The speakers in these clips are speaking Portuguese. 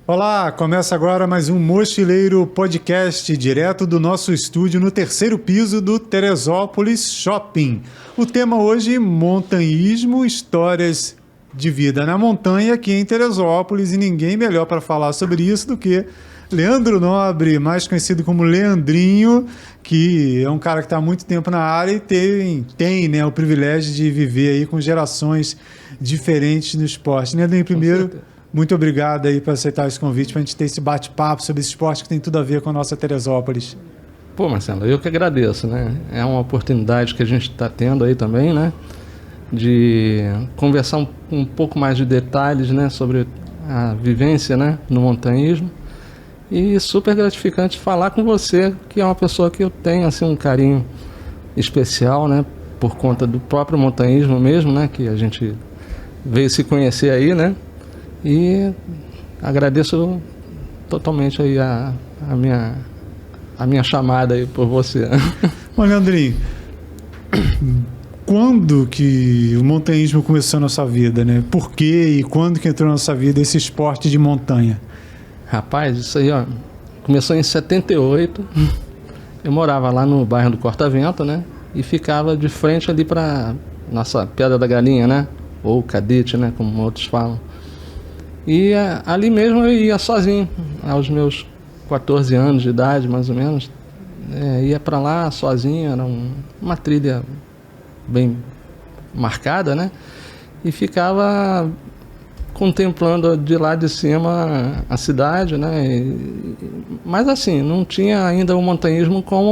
Olá, começa agora mais um Mochileiro Podcast, direto do nosso estúdio no terceiro piso do Teresópolis Shopping. O tema hoje, montanhismo, histórias de vida na montanha aqui em Teresópolis, e ninguém melhor para falar sobre isso do que Leandro Nobre, mais conhecido como Leandrinho, que é um cara que está há muito tempo na área e tem, né, o privilégio de viver aí com gerações diferentes no esporte. Leandrinho, primeiro, muito obrigado aí por aceitar esse convite, para a gente ter esse bate-papo sobre esse esporte que tem tudo a ver com a nossa Teresópolis. Pô, Marcelo, eu que agradeço, né? É uma oportunidade que a gente está tendo aí também, né? De conversar um pouco mais de detalhes, né? Sobre a vivência, né? No montanhismo. E super gratificante falar com você, que é uma pessoa que eu tenho, assim, um carinho especial, né? Por conta do próprio montanhismo mesmo, né? Que a gente veio se conhecer aí, né? E agradeço totalmente aí a minha chamada aí por você. Bom, Leandrinho, quando que o montanhismo começou na sua vida, né? Por quê e quando que entrou na sua vida esse esporte de montanha? Rapaz, isso aí, ó, começou em 78. Eu morava lá no bairro do Corta-Vento, né? E ficava de frente ali para nossa Pedra da Galinha, né? Ou Cadete, né? Como outros falam. E ali mesmo eu ia sozinho, aos meus 14 anos de idade, mais ou menos. Ia para lá sozinho, era uma trilha bem marcada, né? E ficava contemplando de lá de cima a cidade, né? Mas assim, não tinha ainda o montanhismo como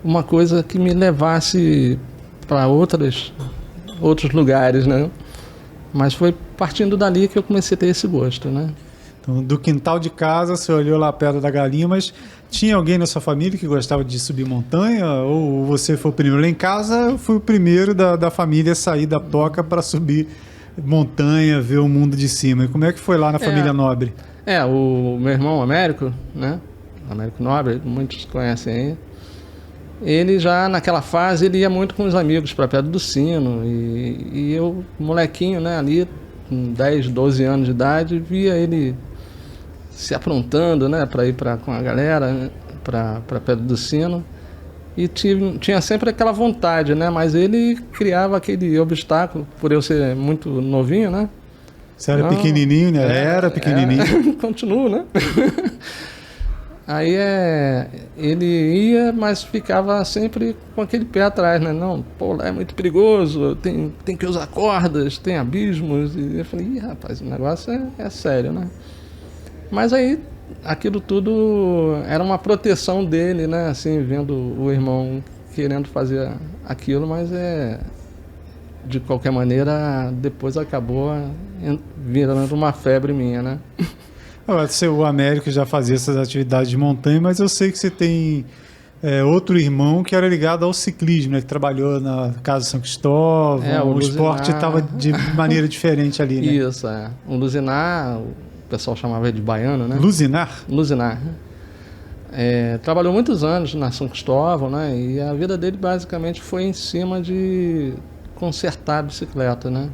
uma coisa que me levasse para outros lugares, né? Mas foi partindo dali que eu comecei a ter esse gosto, né? Então, do quintal de casa, você olhou lá perto da galinha, mas tinha alguém na sua família que gostava de subir montanha? Ou você foi o primeiro? Lá em casa, eu fui o primeiro da família a sair da toca para subir montanha, ver o mundo de cima. E como é que foi lá na família Nobre? O meu irmão Américo, né? Américo Nobre, muitos conhecem aí. Ele já naquela fase ele ia muito com os amigos para Pedra do Sino e eu, molequinho, né, ali com 10, 12 anos de idade, via ele se aprontando, né, para ir com a galera, né, para Pedra do Sino, e tinha sempre aquela vontade, né, mas ele criava aquele obstáculo por eu ser muito novinho, né? Você era pequenininho, né? Era pequenininho. Continuo, né? Aí ele ia, mas ficava sempre com aquele pé atrás, né? Não, pô, lá é muito perigoso, tem que usar cordas, tem abismos. E eu falei, rapaz, o negócio é sério, né? Mas aí, aquilo tudo era uma proteção dele, né? Assim, vendo o irmão querendo fazer aquilo, mas de qualquer maneira, depois acabou virando uma febre minha, né? O Américo já fazia essas atividades de montanha, mas eu sei que você tem outro irmão que era ligado ao ciclismo, né? Que trabalhou na Casa São Cristóvão. O esporte estava de maneira diferente ali, né? Isso, O Luzinar, o pessoal chamava ele de baiano, né? Luzinar? Luzinar. Trabalhou muitos anos na São Cristóvão, né? E a vida dele basicamente foi em cima de consertar a bicicleta, né?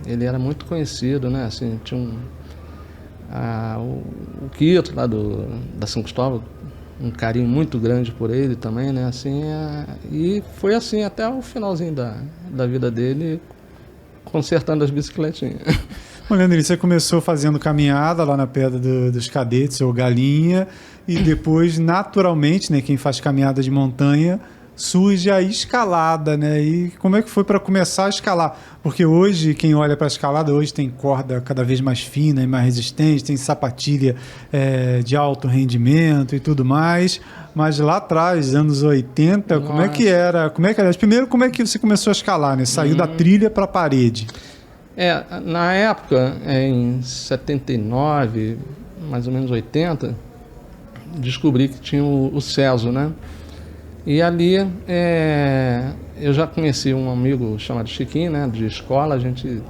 Ele era muito conhecido, né? Assim, tinha o Quito lá da São Cristóvão, um carinho muito grande por ele também, né? Assim, e foi assim até o finalzinho da vida dele, consertando as bicicletinhas. Bom, Leandrinho, você começou fazendo caminhada lá na Pedra dos Cadetes, ou Galinha, e depois, naturalmente, né, quem faz caminhada de montanha, surge a escalada, né? E como é que foi para começar a escalar? Porque hoje, quem olha para a escalada, hoje tem corda cada vez mais fina e mais resistente, tem sapatilha de alto rendimento e tudo mais, mas lá atrás, anos 80, Nossa. como é que era? Primeiro, como é que você começou a escalar, né? Saiu da trilha para a parede. Na época, em 79, mais ou menos 80, descobri que tinha o Ceso, né? E ali eu já conheci um amigo chamado Chiquinho, né, de escola. A gente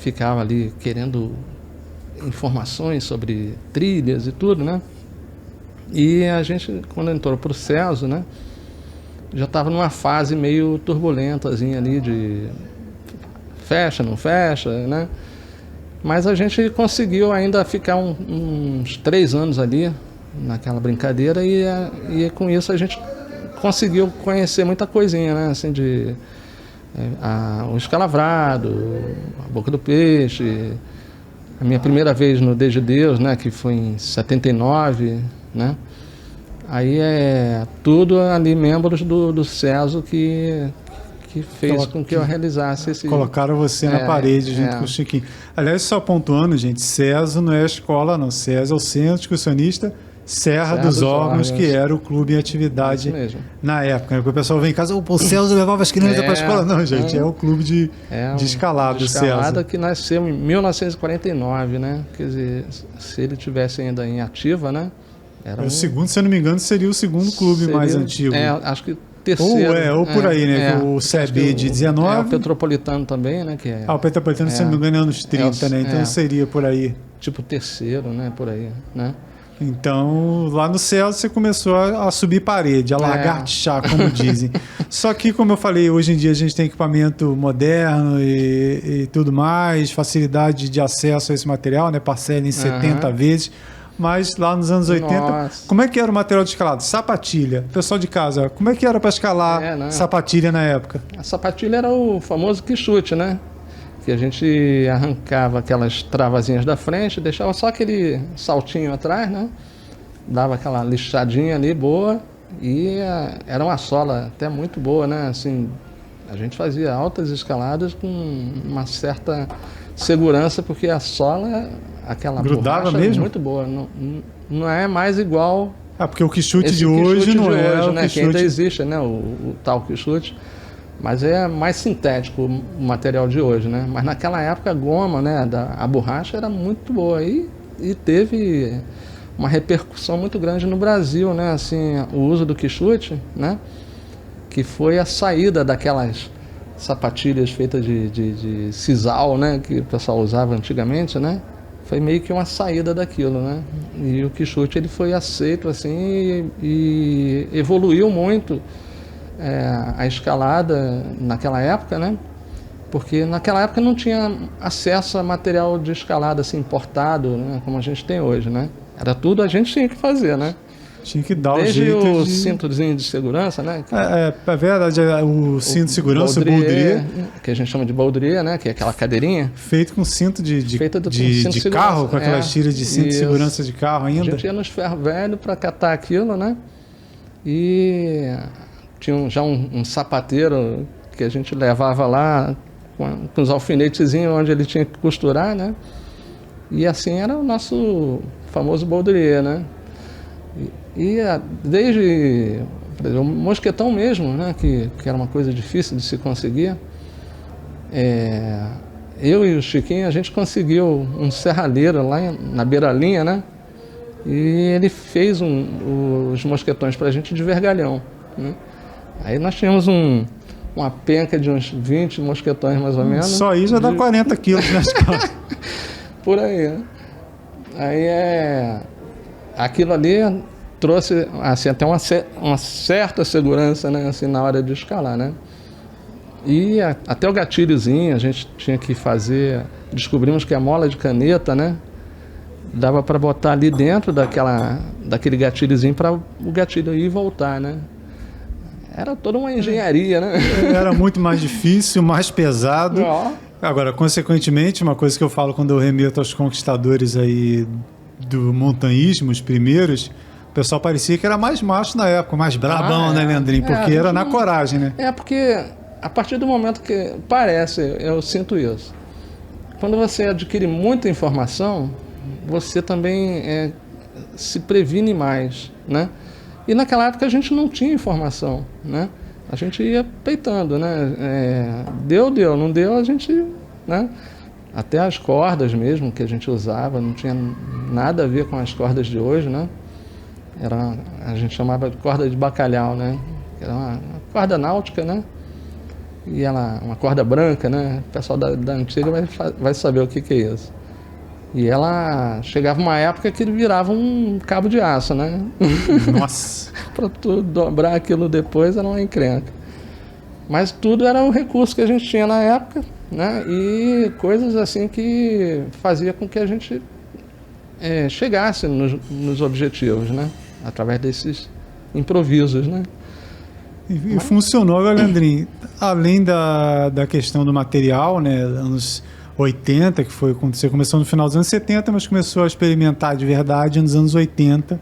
ficava ali querendo informações sobre trilhas e tudo, né? E a gente, quando entrou para o Ceso, né, já estava numa fase meio turbulentazinha ali de fecha, não fecha, né? Mas a gente conseguiu ainda ficar uns 3 anos ali naquela brincadeira e com isso a gente conseguiu conhecer muita coisinha, né? Assim, o escalavrado, a boca do peixe, a minha primeira vez no Desde Deus, né? Que foi em 79, né? Aí tudo ali membros do CESO que fez com que eu realizasse esse... Colocaram você na parede junto com o Chiquinho. Aliás, só pontuando, gente, CESO não é a escola, não. CESO é o Centro Excursionista Serra dos Órgãos, que era o clube em atividade na época. Né? O pessoal vem em casa, o CESO levava as crianças para a escola. Não, gente, é o clube de escalada do CESO. Escalada que nasceu em 1949, né? Quer dizer, se ele tivesse ainda em ativa, né? O segundo, se eu não me engano, seria o segundo clube mais antigo. Acho que terceiro. Ou por aí, né? O CEB de 19. O Petropolitano também, né? O Petropolitano, se não me engano, é anos 30, né? Então seria por aí. Tipo terceiro, né? Por aí, né? Então, lá no céu você começou a subir parede, a lagartixar, como dizem. Só que, como eu falei, hoje em dia a gente tem equipamento moderno e tudo mais, facilidade de acesso a esse material, né? Parcela em 70 vezes. Mas lá nos anos 80, como é que era o material de escalada? Sapatilha. Pessoal de casa, como é que era para escalar sapatilha na época? A sapatilha era o famoso quichute, né? Que a gente arrancava aquelas travazinhas da frente, deixava só aquele saltinho atrás, né? Dava aquela lixadinha ali boa e era uma sola até muito boa, né? Assim, a gente fazia altas escaladas com uma certa segurança, porque a sola, aquela grudava borracha, mesmo? Muito boa. Não é mais igual... porque o quichute de hoje não é né? Que ainda existe, né? O tal quichute. Mas é mais sintético o material de hoje, né? Mas naquela época a goma, né? A borracha era muito boa e teve uma repercussão muito grande no Brasil, né? Assim, o uso do quichute, né? Que foi a saída daquelas sapatilhas feitas de sisal, né? Que o pessoal usava antigamente, né? Foi meio que uma saída daquilo, né? E o quichute ele foi aceito assim e evoluiu muito. A escalada naquela época, né? Porque naquela época não tinha acesso a material de escalada assim, importado, né? Como a gente tem hoje, né? Era tudo a gente tinha que fazer, né? Tinha que dar Desde o jeito o cintozinho de segurança, né? É verdade, o cinto de segurança, o baudrier, que a gente chama de baudrier, né? Que é aquela cadeirinha. Feito com cinto de carro, com aquelas tiras de cinto de segurança de carro ainda. A gente ia nos ferro velho para catar aquilo, né? E tinha já um sapateiro que a gente levava lá com os alfinetezinhos onde ele tinha que costurar, né? E assim era o nosso famoso baudrier, né? Desde, por exemplo, o mosquetão mesmo, né? Que era uma coisa difícil de se conseguir. Eu e o Chiquinho, a gente conseguiu um serralheiro lá na beiralinha, né? E ele fez os mosquetões para a gente de vergalhão, né? Aí nós tínhamos uma penca de uns 20 mosquetões, mais ou menos. Só aí já dá 40 quilos nas costas. Por aí, né? Aí aquilo ali trouxe assim, até uma certa segurança, né? Assim, na hora de escalar, né? E até o gatilhozinho a gente tinha que fazer. Descobrimos que a mola de caneta, né? Dava para botar ali dentro daquele gatilhozinho para o gatilho ir e voltar, né? Era toda uma engenharia, né? Era muito mais difícil, mais pesado. Agora, consequentemente, uma coisa que eu falo quando eu remeto aos conquistadores aí do montanhismo, os primeiros, o pessoal parecia que era mais macho na época, mais brabão, né, Leandrinho? Porque era na coragem, né? Porque a partir do momento que parece, eu sinto isso. Quando você adquire muita informação, você também se previne mais, né? E naquela época a gente não tinha informação, né? A gente ia peitando, né? Deu, não deu, a gente, né? Até as cordas mesmo que a gente usava, não tinha nada a ver com as cordas de hoje, né? A gente chamava de corda de bacalhau, né? Era uma corda náutica, né? E uma corda branca, né? O pessoal da antiga vai saber o que é isso. E ela chegava uma época que ele virava um cabo de aço, né? Nossa! Para tu dobrar aquilo depois era uma encrenca. Mas tudo era o recurso que a gente tinha na época, né? E coisas assim que fazia com que a gente chegasse nos objetivos, né? Através desses improvisos, né? E funcionou, Leandrinho, além da questão do material, né, anos 80, que foi quando você começou no final dos anos 70, mas começou a experimentar de verdade nos anos 80.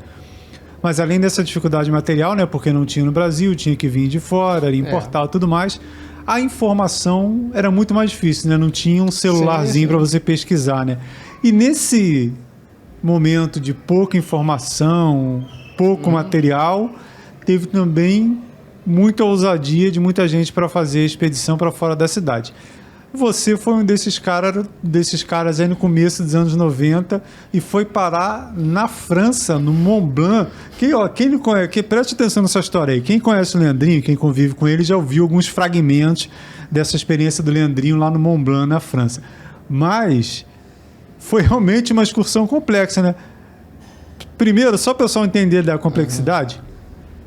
Mas além dessa dificuldade material, né, porque não tinha no Brasil, tinha que vir de fora, era importar tudo mais, a informação era muito mais difícil, né? Não tinha um celularzinho para você pesquisar, né? E nesse momento de pouca informação, pouco material, teve também muita ousadia de muita gente para fazer a expedição para fora da cidade. Você foi um desses caras aí no começo dos anos 90 e foi parar na França, no Mont Blanc. Quem não conhece, preste atenção nessa história aí. Quem conhece o Leandrinho, quem convive com ele, já ouviu alguns fragmentos dessa experiência do Leandrinho lá no Mont Blanc, na França. Mas foi realmente uma excursão complexa, né? Primeiro, só para o pessoal entender da complexidade.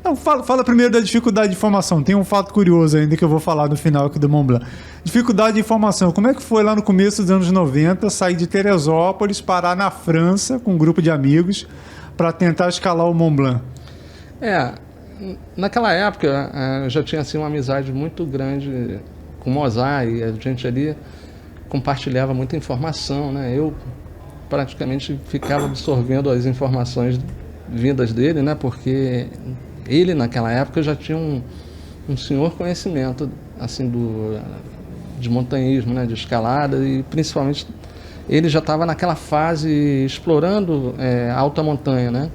Não, fala primeiro da dificuldade de informação. Tem um fato curioso ainda que eu vou falar no final aqui do Mont Blanc. Dificuldade de informação. Como é que foi lá no começo dos anos 90 sair de Teresópolis, parar na França com um grupo de amigos para tentar escalar o Mont Blanc? Naquela época eu já tinha assim, uma amizade muito grande com o Mozart e a gente ali compartilhava muita informação, né? Eu praticamente ficava absorvendo as informações vindas dele, né? Porque ele naquela época já tinha um senhor conhecimento assim de montanhismo, né? De escalada, e principalmente ele já estava naquela fase explorando a alta montanha, né?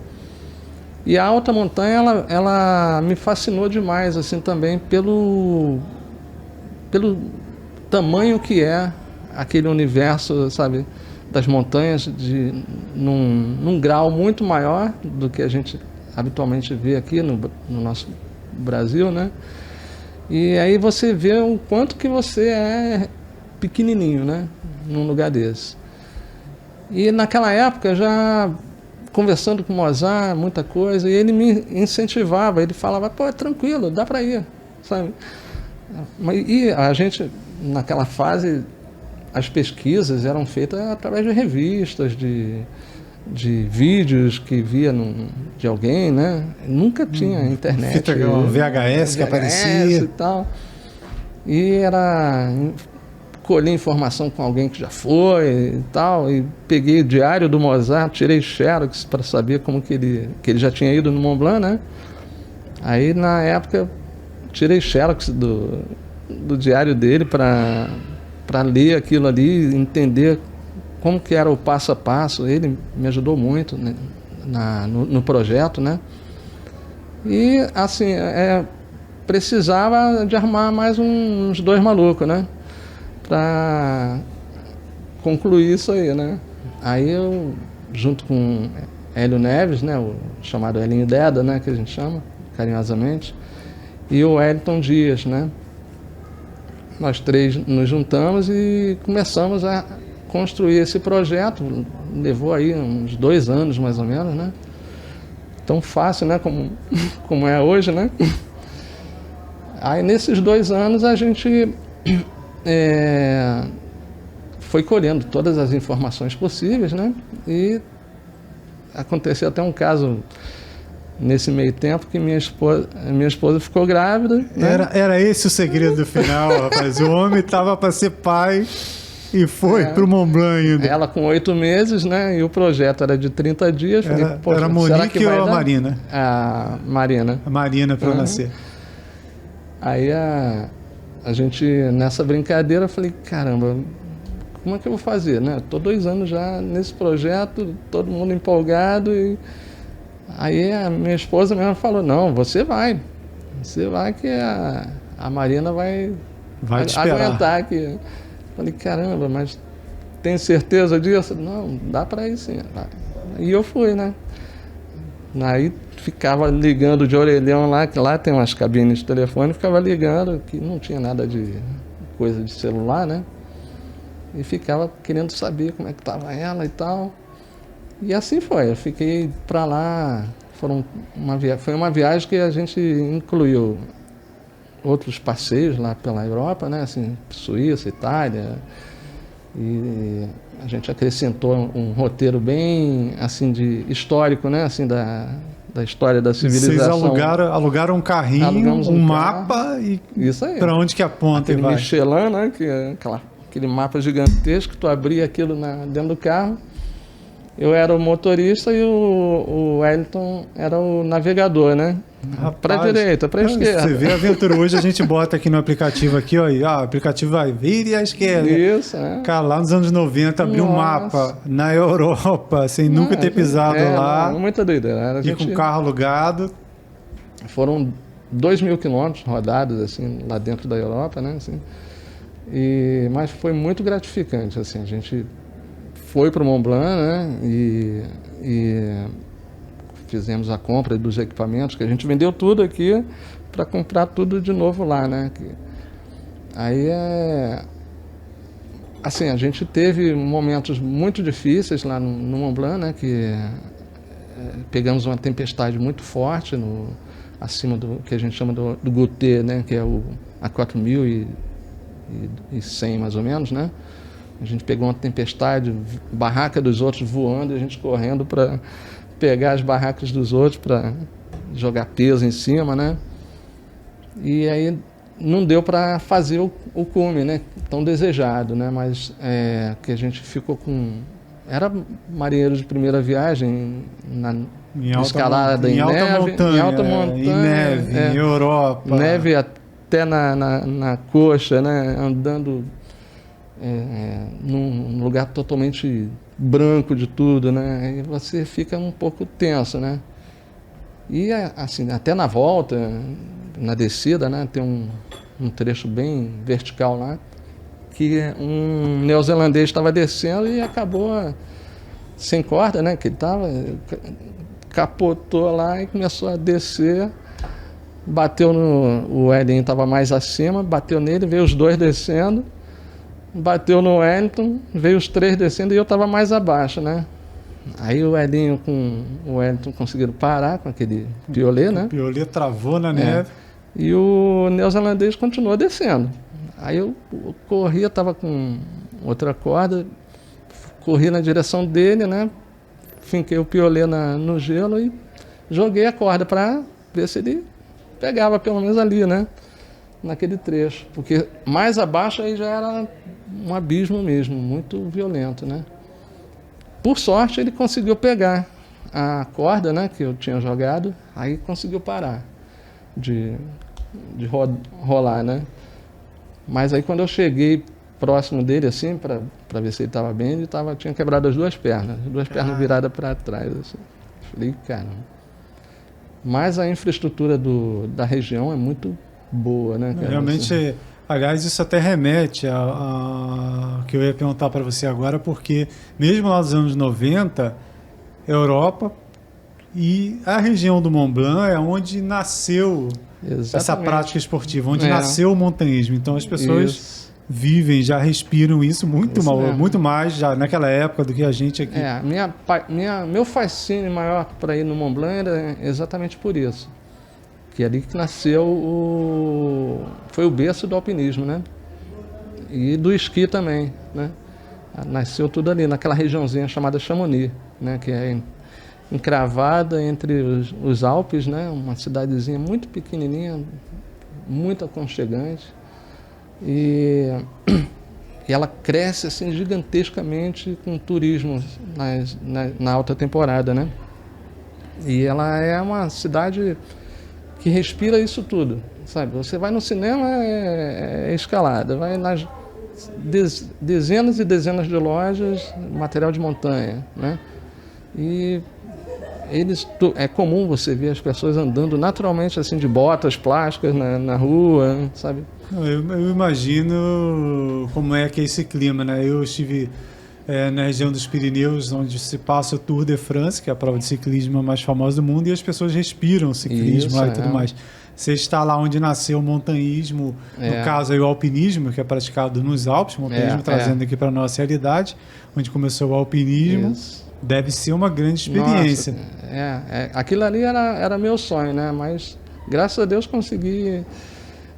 E a alta montanha ela me fascinou demais assim também pelo tamanho que é aquele universo, sabe, das montanhas num grau muito maior do que a gente habitualmente vê aqui no nosso Brasil, né? E aí você vê o quanto que você é pequenininho, né? Num lugar desse. E naquela época, já conversando com o Mozart, muita coisa, e ele me incentivava, ele falava, pô, é tranquilo, dá para ir, sabe? E a gente, naquela fase, as pesquisas eram feitas através de revistas, de vídeos que via de alguém, né? Nunca tinha internet. Fita VHS que aparecia. E tal. E era colher informação com alguém que já foi e tal, e peguei o diário do Mozart, tirei xerox para saber como que ele já tinha ido no Mont Blanc, né? Aí, na época, tirei xerox do diário dele para ler aquilo ali, entender como que era o passo a passo. Ele me ajudou muito, né, no projeto, né? E, assim, precisava de armar mais uns 2 malucos, né? Para concluir isso aí, né? Aí eu, junto com Hélio Neves, né, o chamado Helinho Deda, né, que a gente chama carinhosamente, e o Wellington Dias, né? Nós 3 nos juntamos e começamos a construir esse projeto. Levou aí uns 2 anos, mais ou menos, né? Tão fácil, né? Como é hoje, né? Aí, nesses 2 anos, a gente foi colhendo todas as informações possíveis, né? E aconteceu até um caso nesse meio tempo que minha esposa ficou grávida, né? Era esse o segredo do final, rapaz. O homem estava para ser pai e foi para o Mont Blanc ainda. Ela com 8 meses, né? E o projeto era de 30 dias. Falei, era a Monique ou a Marina? A Marina. A Marina para nascer. Aí a gente, nessa brincadeira, falei, caramba, como é que eu vou fazer, né? Estou 2 anos já nesse projeto, todo mundo empolgado. E aí a minha esposa mesmo falou, não, você vai que a Marina vai te esperar. Aguentar aqui. Falei, caramba, mas tem certeza disso? Não, dá para ir sim. E eu fui, né? Aí ficava ligando de orelhão lá, que lá tem umas cabines de telefone, ficava ligando, que não tinha nada de coisa de celular, né? E ficava querendo saber como é que estava ela e tal. E assim foi, eu fiquei para lá, foi uma viagem que a gente incluiu outros passeios lá pela Europa, né? Assim, Suíça, Itália. E a gente acrescentou um roteiro bem assim de histórico, né? Assim da história da civilização. Vocês alugaram um carrinho, Alugamos um carro. mapa e Isso aí. para onde que aponta Aquele e vai? Michelin, né? Que é aquele mapa gigantesco, tu abria aquilo dentro do carro. Eu era o motorista e o Wellington era o navegador, né? Para a direita, para a esquerda. Você vê a aventura hoje, a gente bota aqui no aplicativo aqui, ó, e, o aplicativo vai vire à esquerda. Isso, é. Cara, lá nos anos 90, abriu um mapa na Europa, sem nunca ter pisado lá. Não, muita doideira. E com carro alugado. Foram 2.000 quilômetros rodados, assim, lá dentro da Europa, né? Assim, mas foi muito gratificante, assim, a gente foi para o Mont Blanc, né? E fizemos a compra dos equipamentos, que a gente vendeu tudo aqui para comprar tudo de novo lá, né? Aí assim, a gente teve momentos muito difíceis lá no Mont Blanc, né? Que pegamos uma tempestade muito forte acima do que a gente chama do Goutte, né? Que é a 4.100 mais ou menos, né? A gente pegou uma tempestade, barraca dos outros voando e a gente correndo para pegar as barracas dos outros para jogar peso em cima, né? E aí não deu para fazer o cume, né? Tão desejado, né? Mas que a gente ficou com... Era marinheiro de primeira viagem escalada em neve, em alta montanha, em neve, em Europa. Neve até na coxa, né? Andando num lugar totalmente branco de tudo, né? E você fica um pouco tenso, né? E assim, até na volta, na descida, né? Tem um trecho bem vertical lá, que um neozelandês estava descendo e acabou sem corda, né? Que ele capotou lá e começou a descer, bateu o Elinho estava mais acima, bateu nele, veio os dois descendo, bateu no Wellington, veio os três descendo e eu estava mais abaixo, né? Aí o Elinho com o Wellington conseguiram parar com aquele piolê, né? O piolê travou na neve. E o neozelandês continuou descendo. Aí eu corri, estava com outra corda, corri na direção dele, né? Finquei o piolê no gelo e joguei a corda para ver se ele pegava pelo menos ali, né? Naquele trecho. Porque mais abaixo aí já era um abismo mesmo, muito violento, né? Por sorte ele conseguiu pegar a corda, né? Que eu tinha jogado, aí conseguiu parar de rolar, né? Mas aí quando eu cheguei próximo dele, assim, para ver se ele estava bem, ele tinha quebrado as duas pernas viradas para trás, assim. Falei, caramba. Mas a infraestrutura da região é muito boa, né, cara? Realmente, assim. Aliás, isso até remete a que eu ia perguntar para você agora, porque mesmo lá nos anos 90, Europa e a região do Mont Blanc é onde nasceu essa prática esportiva, onde nasceu o montanhismo. Então as pessoas vivem, já respiram isso muito mais já naquela época do que a gente aqui. Meu fascínio maior para ir no Mont Blanc era exatamente por isso. Que é ali que nasceu foi o berço do alpinismo, né? E do esqui também, né? Nasceu tudo ali, naquela regiãozinha chamada Chamonix, né? Que é encravada entre os Alpes, né? Uma cidadezinha muito pequenininha, muito aconchegante. E ela cresce assim gigantescamente com turismo na alta temporada, né? E ela é uma cidade que respira isso tudo, sabe? Você vai no cinema, é escalada, vai nas dezenas e dezenas de lojas, material de montanha, né? E é comum você ver as pessoas andando naturalmente assim de botas plásticas na rua, sabe? Eu imagino como é que é esse clima, né? Eu estive na região dos Pirineus, onde se passa o Tour de France, que é a prova de ciclismo mais famosa do mundo, e as pessoas respiram ciclismo lá e tudo mais. Você está lá onde nasceu o montanhismo, no caso aí o alpinismo, que é praticado nos Alpes, o montanhismo trazendo aqui para a nossa realidade, onde começou o alpinismo. Deve ser uma grande experiência. Nossa, aquilo ali era meu sonho, né? Mas graças a Deus consegui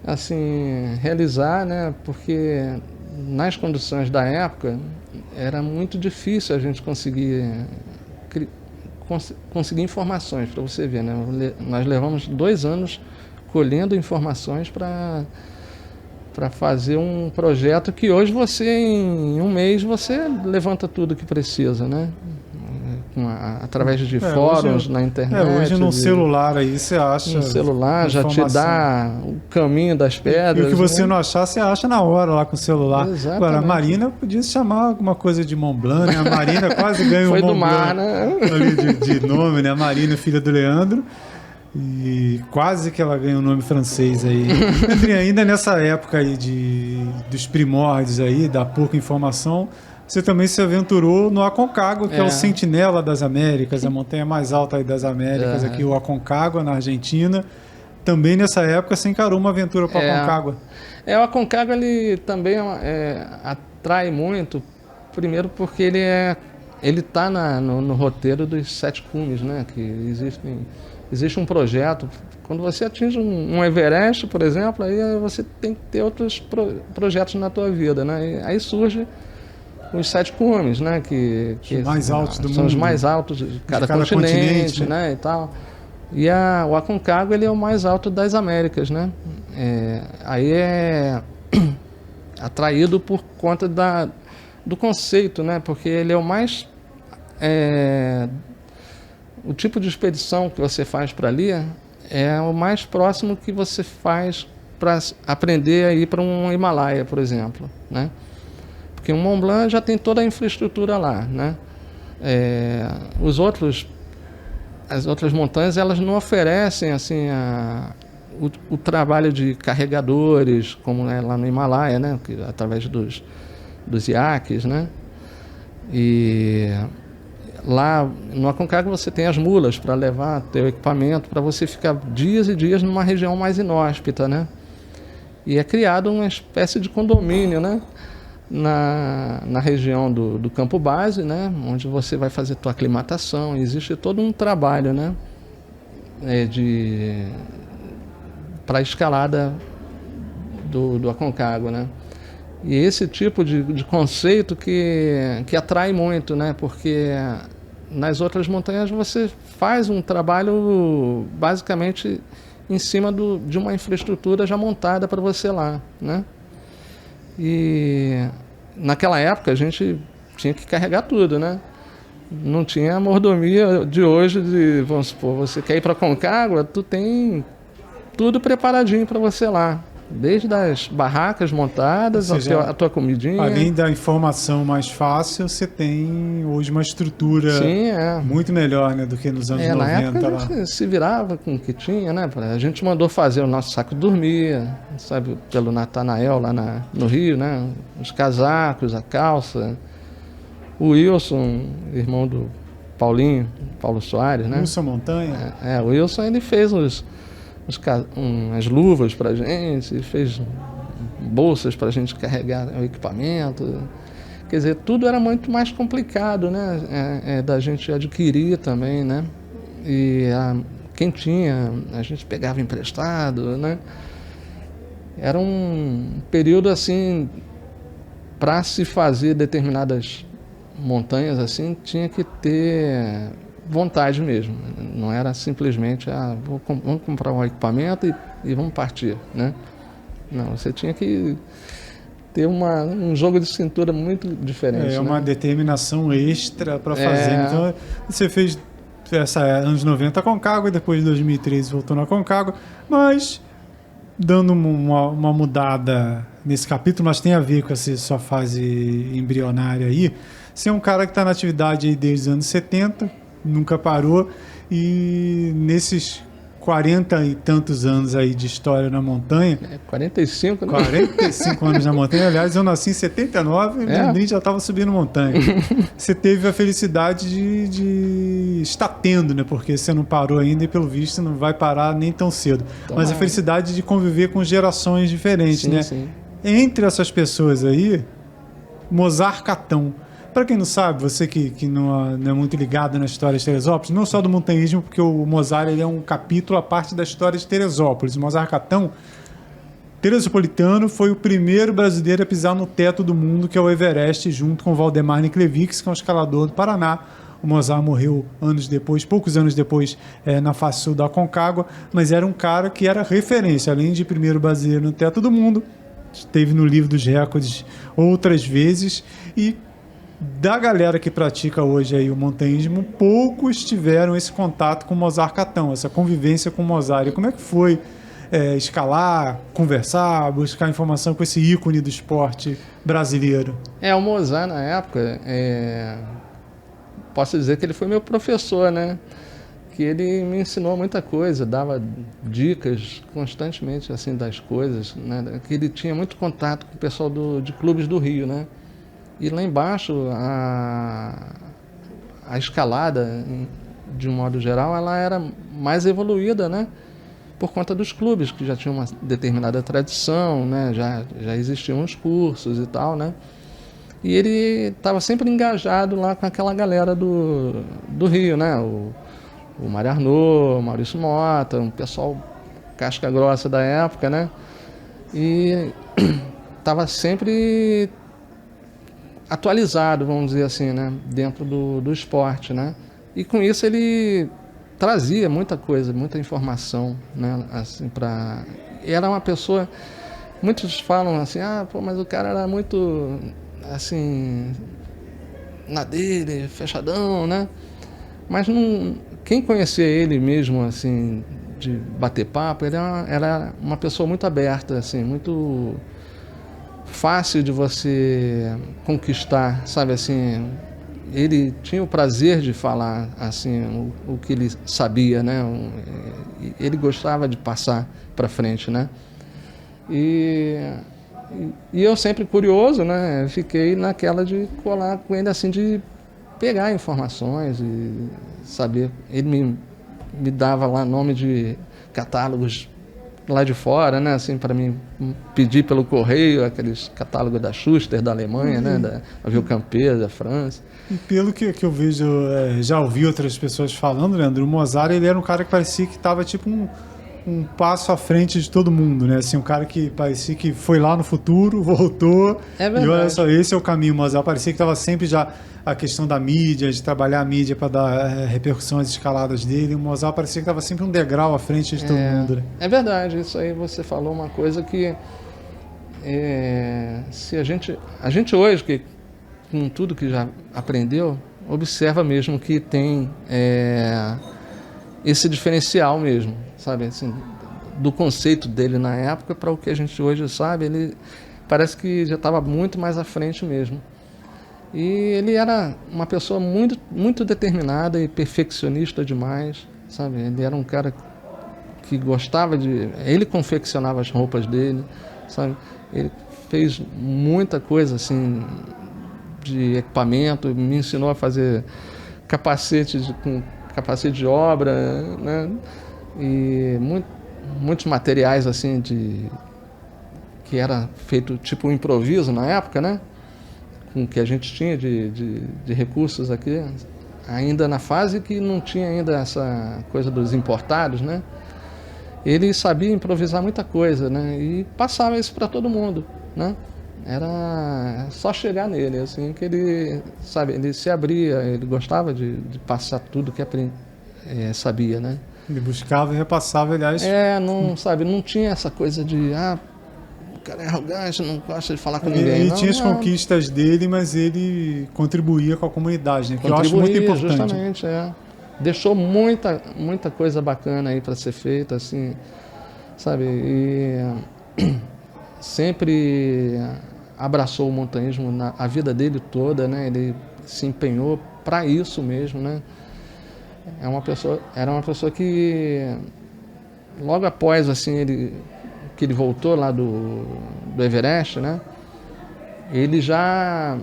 assim, realizar, né? Porque nas condições da época era muito difícil a gente conseguir informações, para você ver, né? Nós levamos 2 anos colhendo informações para fazer um projeto que hoje você, em um mês, você levanta tudo que precisa, né? Através de fóruns hoje, na internet. Hoje num celular aí você acha. Um celular já te dá o caminho das pedras. E o que você não achar, você acha na hora lá com o celular. Exatamente. Agora, a Marina podia se chamar alguma coisa de Mont Blanc, né? A Marina quase ganhou Foi o Mont do mar, Blanc, né? Ali de nome, né? A Marina, filha do Leandro. E quase que ela ganha o nome francês aí. Leandrinho, ainda nessa época aí dos primórdios aí, da pouca informação, você também se aventurou no Aconcagua, que é o Sentinela das Américas, a montanha mais alta aí das Américas, aqui o Aconcagua, na Argentina. Também nessa época você encarou uma aventura para o Aconcagua. O Aconcagua ele também atrai muito, primeiro porque ele está no roteiro dos 7 cumes, né? Que existe um projeto. Quando você atinge um Everest, por exemplo, aí você tem que ter outros projetos na tua vida, né? E aí surge os 7 cumes, né? Que os mais altos do mundo. São os mais altos de cada continente, né? E tal. E o Aconcagua ele é o mais alto das Américas, né? Aí é atraído por conta do conceito, né? Porque ele é o mais... o tipo de expedição que você faz para ali é o mais próximo que você faz para aprender a ir para um Himalaia, por exemplo, né? Porque o Mont Blanc já tem toda a infraestrutura lá, né? As outras montanhas elas não oferecem assim o trabalho de carregadores como é lá no Himalaia, né? Através dos iaques, né? E lá no Aconcagua você tem as mulas para levar teu equipamento para você ficar dias e dias numa região mais inóspita, né? E é criado uma espécie de condomínio, né? Na região do campo base, né? Onde você vai fazer tua aclimatação. Existe todo um trabalho, né? Para a escalada do Aconcagua, né? E esse tipo de conceito que atrai muito, né? Porque nas outras montanhas você faz um trabalho basicamente em cima de uma infraestrutura já montada para você lá, né? E naquela época a gente tinha que carregar tudo, né? Não tinha a mordomia de hoje vamos supor, você quer ir para Aconcagua, tu tem tudo preparadinho para você lá. Desde as barracas montadas, a tua comidinha. Além da informação mais fácil, você tem hoje uma estrutura muito melhor, né, do que nos anos 90. Na época lá. A gente se virava com o que tinha, né? A gente mandou fazer o nosso saco de dormir, sabe, pelo Natanael lá no Rio, né? Os casacos, a calça. O Wilson, irmão do Paulo Soares, né? Wilson Montanha. O Wilson ele fez umas luvas para a gente, fez bolsas para a gente carregar o equipamento. Quer dizer, tudo era muito mais complicado, né? Da gente adquirir também, né? E quem tinha, a gente pegava emprestado, né? Era um período assim, para se fazer determinadas montanhas assim, tinha que ter vontade mesmo, não era simplesmente vamos comprar um equipamento e vamos partir, né? Não, você tinha que ter um jogo de cintura muito diferente. Uma determinação extra para fazer. Então você fez anos 90 Aconcagua e depois de 2013 voltou na Aconcagua, mas dando uma mudada nesse capítulo, mas tem a ver com essa sua fase embrionária aí. Você é um cara que está na atividade aí desde os anos 70, nunca parou, e nesses 40 e tantos anos aí de história na montanha... 45, né? 45 anos na montanha. Aliás, eu nasci em 79 e o Leandrinho já estava subindo montanha. Você teve a felicidade de estar tendo, né? Porque você não parou ainda e, pelo visto, não vai parar nem tão cedo. Mas a felicidade de conviver com gerações diferentes, né? Sim. Entre essas pessoas aí, Mozart Catão. Para quem não sabe, você que não é muito ligado na história de Teresópolis, não só do montanhismo, porque o Mozart ele é um capítulo à parte da história de Teresópolis. O Mozart Catão Teresopolitano foi o primeiro brasileiro a pisar no teto do mundo, que é o Everest, junto com Valdemar Niklevics, que é um escalador do Paraná. O Mozart morreu poucos anos depois, na face sul da Aconcagua, mas era um cara que era referência, além de primeiro brasileiro no teto do mundo, esteve no livro dos recordes outras vezes, e da galera que pratica hoje aí o montanhismo, poucos tiveram esse contato com o Mozart Catão, essa convivência com o Mozart. E como é que foi escalar, conversar, buscar informação com esse ícone do esporte brasileiro? O Mozart, na época, posso dizer que ele foi meu professor, né? Que ele me ensinou muita coisa, dava dicas constantemente assim das coisas, né? Que ele tinha muito contato com o pessoal de clubes do Rio, né? E lá embaixo a escalada, de um modo geral, ela era mais evoluída, né? Por conta dos clubes que já tinham uma determinada tradição, né? Já existiam os cursos e tal, né? E ele estava sempre engajado lá com aquela galera do Rio, né? O Mário Arnaud, o Maurício Mota, um pessoal casca grossa da época, né? E estava sempre atualizado, vamos dizer assim, né? Dentro do esporte, né? E com isso ele trazia muita coisa, muita informação, né? Assim, era uma pessoa... Muitos falam assim, mas o cara era muito, assim, na dele, fechadão, né? Mas quem conhecia ele mesmo, assim, de bater papo, ele era uma pessoa muito aberta, assim, muito fácil de você conquistar, sabe, assim. Ele tinha o prazer de falar, assim, o que ele sabia, né? Ele gostava de passar para frente, né? E eu sempre curioso, né? Fiquei naquela de colar com ele, assim, de pegar informações e saber. Ele me dava lá nome de catálogos lá de fora, né? Assim, para mim pedir pelo correio aqueles catálogos da Schuster, da Alemanha, né? Da Vieux-Campé, da França. E pelo que eu vejo, já ouvi outras pessoas falando, Leandro, o Mozart, ele era um cara que parecia que estava tipo um passo à frente de todo mundo, né? Assim, um cara que parecia que foi lá no futuro, voltou. É verdade. E olha só, esse é o caminho. O Mozart parecia que estava sempre já a questão da mídia, de trabalhar a mídia para dar repercussão às escaladas dele. O Mozart parecia que estava sempre um degrau à frente de todo mundo, né? É verdade, isso aí você falou uma coisa que se a gente hoje, que com tudo que já aprendeu, observa mesmo que tem esse diferencial mesmo, sabe, assim, do conceito dele na época para o que a gente hoje sabe. Ele parece que já estava muito mais à frente mesmo. E ele era uma pessoa muito, muito determinada e perfeccionista demais, sabe? Ele era um cara que gostava ele confeccionava as roupas dele, sabe? Ele fez muita coisa assim de equipamento, me ensinou a fazer capacete com capacete de obra, né? E muitos materiais assim que era feito tipo um improviso na época, né? Com o que a gente tinha de recursos aqui, ainda na fase que não tinha ainda essa coisa dos importados, né? Ele sabia improvisar muita coisa, né? E passava isso para todo mundo, né? Era só chegar nele, assim, que ele, sabe, ele se abria, ele gostava de passar tudo que sabia, né? Ele buscava e repassava, aliás. Sabe, não tinha essa coisa de, o cara é arrogante, não gosta de falar com ninguém. Ele tinha as conquistas dele, mas ele contribuía com a comunidade, né? Que eu acho muito importante. Justamente, deixou muita, muita coisa bacana aí para ser feita, assim, sabe? E sempre abraçou o montanhismo a vida dele toda, né? Ele se empenhou para isso mesmo, né? Era uma pessoa que logo após assim que ele voltou lá do Everest, né? Ele já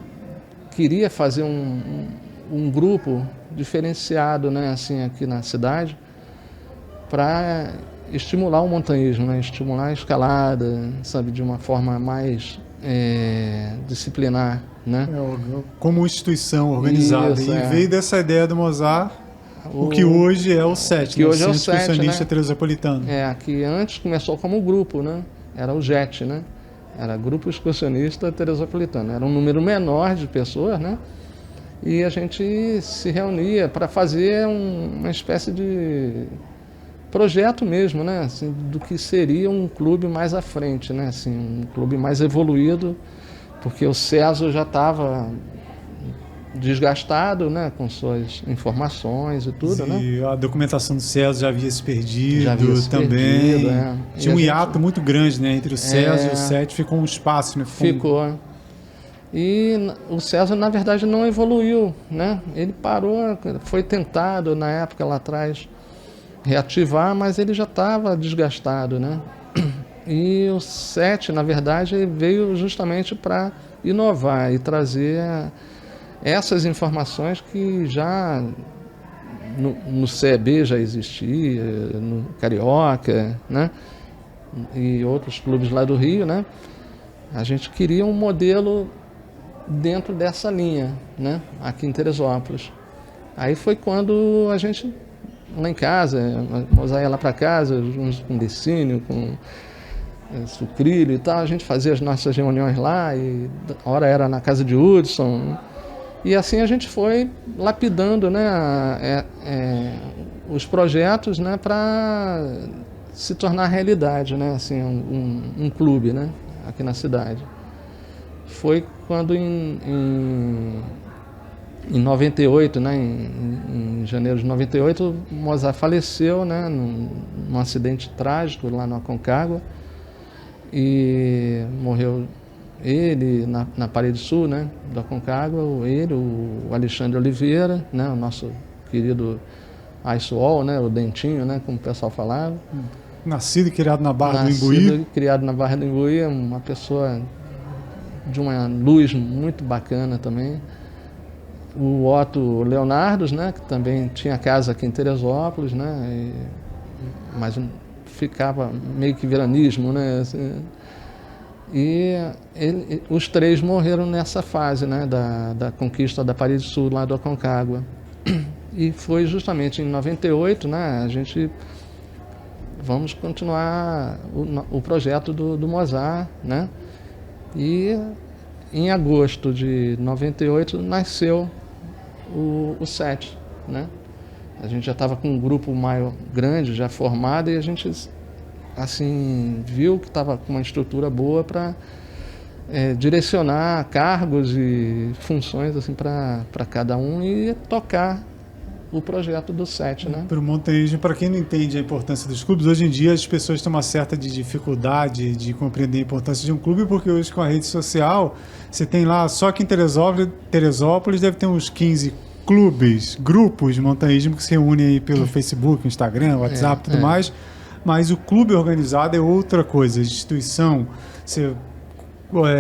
queria fazer um grupo diferenciado, né? Assim, aqui na cidade, para estimular o montanhismo, né? Estimular a escalada, sabe, de uma forma mais disciplinar, né? Como instituição organizada. Isso, e veio dessa ideia do Mozart, o que hoje é o CET, que hoje é o Centro CET, Expressionista né? Teresopolitano. Que antes começou como grupo, né? era o JET, né? Era Grupo Excursionista Teresopolitano. Era um número menor de pessoas, né? E a gente se reunia para fazer uma espécie de projeto mesmo, né? Assim, do que seria um clube mais à frente, né? Assim, um clube mais evoluído, porque o CESO já estava desgastado, né? Com suas informações e tudo, né? E a documentação do CESO já havia se perdido também. Perdido, é. Tinha um hiato muito grande, né? Entre o CESO e o CET ficou um espaço, né? Ficou. E o CESO, na verdade, não evoluiu, né? Ele parou, foi tentado na época lá atrás reativar, mas ele já estava desgastado, né? E o CET, na verdade, veio justamente para inovar e trazer essas informações que já no CEB já existia, no Carioca, né? E outros clubes lá do Rio, né? A gente queria um modelo dentro dessa linha, né? Aqui em Teresópolis. Aí foi quando a gente, lá em casa, nós ia lá para casa, juntos com Decínio, com Sucrilho e tal, a gente fazia as nossas reuniões lá, e a hora era na casa de Hudson, e assim a gente foi lapidando, né, os projetos, né, para se tornar realidade, né, assim, um clube, né, aqui na cidade. Foi quando em 98, né, em janeiro de 98, o Mozart faleceu, né, num acidente trágico lá no Aconcagua, e morreu ele na Parede Sul, né, do Aconcagua, ele, o Alexandre Oliveira, né, o nosso querido Ice Wall, né, o Dentinho, né, como o pessoal falava. Nascido e criado na Barra do Imbuí. Nascido e criado na Barra do Imbuí, uma pessoa de uma luz muito bacana também. O Otto Leonardos, né, que também tinha casa aqui em Teresópolis, né, mas ficava meio que veranismo, né, assim, e os três morreram nessa fase, né, da conquista da Parede Sul lá do Aconcagua. E foi justamente em 98, né, a gente vamos continuar o projeto do Mozart, né, e em agosto de 98 nasceu o SET, né? A gente já estava com um grupo maior, grande, já formado, e a gente assim viu que estava com uma estrutura boa para direcionar cargos e funções assim para cada um e tocar o projeto do SET, né? Para o montanhismo, para quem não entende a importância dos clubes, hoje em dia as pessoas têm uma certa dificuldade de compreender a importância de um clube, porque hoje com a rede social, você tem lá, só que em Teresópolis deve ter uns 15 clubes, grupos de montanhismo que se reúnem aí pelo Facebook, Instagram, WhatsApp e tudo mais, mas o clube organizado é outra coisa, a instituição, você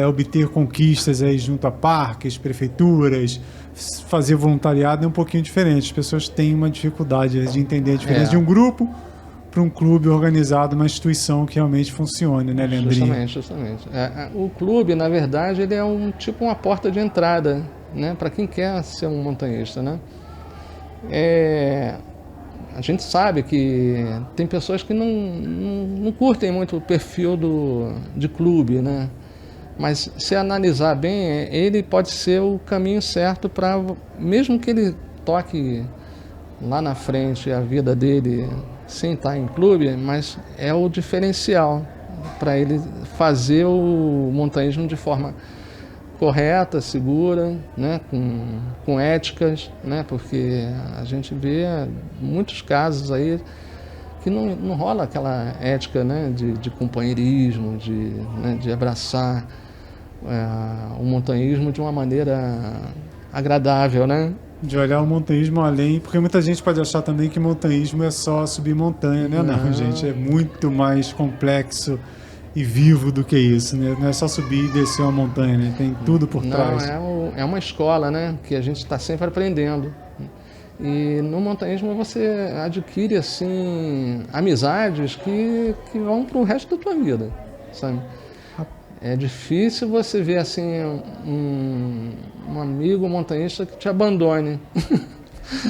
obter conquistas aí junto a parques, prefeituras, fazer voluntariado é um pouquinho diferente. As pessoas têm uma dificuldade de entender a diferença de um grupo para um clube organizado, uma instituição que realmente funcione, né, Leandrinho? Justamente. O clube, na verdade, ele é uma porta de entrada, né, para quem quer ser um montanhista, né? A gente sabe que tem pessoas que não curtem muito o perfil de clube, né? Mas se analisar bem, ele pode ser o caminho certo para, mesmo que ele toque lá na frente a vida dele sem estar em clube, mas é o diferencial para ele fazer o montanhismo de forma correta, segura, né, com éticas, né, porque a gente vê muitos casos aí que não rola aquela ética, né, de companheirismo, de abraçar o montanhismo de uma maneira agradável, né? De olhar o montanhismo além, porque muita gente pode achar também que montanhismo é só subir montanha, né? Não, gente, é muito mais complexo e vivo do que isso, né? Não é só subir e descer uma montanha, né? Tem tudo por trás. É uma escola, né? Que a gente está sempre aprendendo. E no montanhismo você adquire, assim, amizades que vão para o resto da tua vida, sabe? É difícil você ver, assim, um amigo montanhista que te abandone.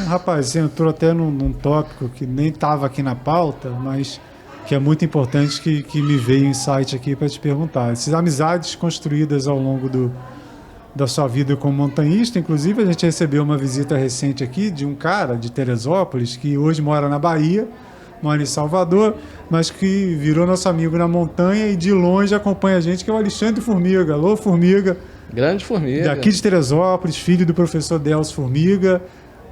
Rapaz, você entrou até num tópico que nem estava aqui na pauta, mas que é muito importante, que me veio um insight aqui para te perguntar. Essas amizades construídas ao longo da sua vida como montanhista, inclusive a gente recebeu uma visita recente aqui de um cara de Teresópolis que hoje mora na Bahia, mora em Salvador, mas que virou nosso amigo na montanha e de longe acompanha a gente, que é o Alexandre Formiga. Alô, Formiga. Grande Formiga. Daqui de Teresópolis, filho do professor Delcio Formiga.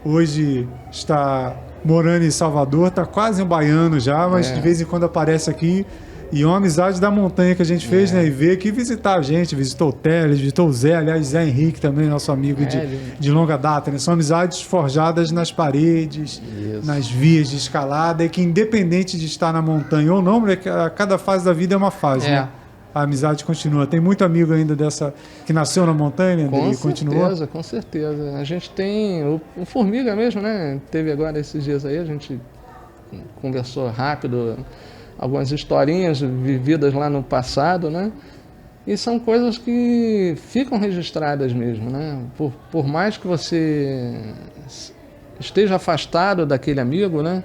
Hoje está morando em Salvador, está quase um baiano já, mas de vez em quando aparece aqui. E uma amizade da montanha que a gente fez, né? E veio aqui visitar a gente, visitou o Teles, visitou o Zé, aliás, Zé Henrique também, nosso amigo de longa data, né? São amizades forjadas nas paredes, nas vias de escalada, e que independente de estar na montanha ou não, né? Cada fase da vida é uma fase, né? A amizade continua. Tem muito amigo ainda dessa que nasceu na montanha, né? Com certeza. A gente tem o Formiga mesmo, né? Teve agora esses dias aí, a gente conversou rápido, algumas historinhas vividas lá no passado, né? E são coisas que ficam registradas mesmo, né? Por mais que você esteja afastado daquele amigo, né?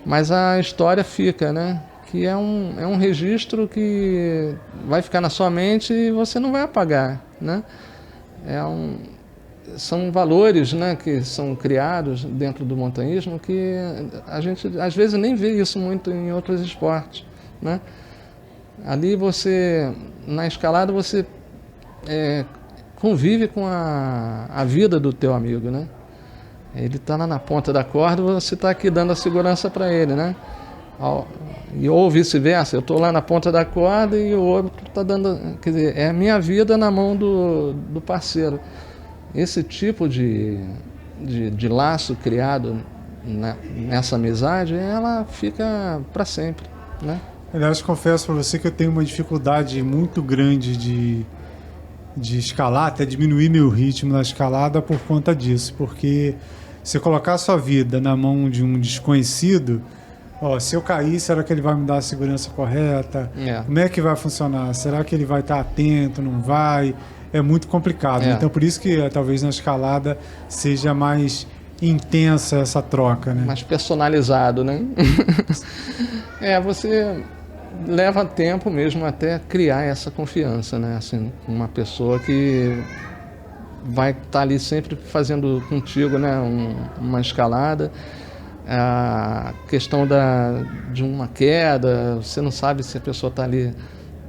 Mas a história fica, né? Que é um registro que vai ficar na sua mente e você não vai apagar, né? São valores, né, que são criados dentro do montanhismo que a gente às vezes nem vê isso muito em outros esportes, né? Ali na escalada você convive com a vida do teu amigo, né? Ele está lá na ponta da corda, você está aqui dando a segurança para ele, né? Ou vice-versa, eu estou lá na ponta da corda e o outro está dando, quer dizer, é a minha vida na mão do parceiro. Esse tipo de laço criado nessa amizade, ela fica para sempre, né? Aliás, confesso para você que eu tenho uma dificuldade muito grande de escalar, até diminuir meu ritmo na escalada por conta disso, porque se colocar a sua vida na mão de um desconhecido, se eu cair, será que ele vai me dar a segurança correta? Como é que vai funcionar? Será que ele vai estar atento, não vai? É muito complicado. Então, por isso que talvez na escalada seja mais intensa essa troca, né? Mais personalizado, né? Você leva tempo mesmo até criar essa confiança, né? Assim, uma pessoa que vai estar ali sempre fazendo contigo, né? Uma escalada. A questão de uma queda, você não sabe se a pessoa está ali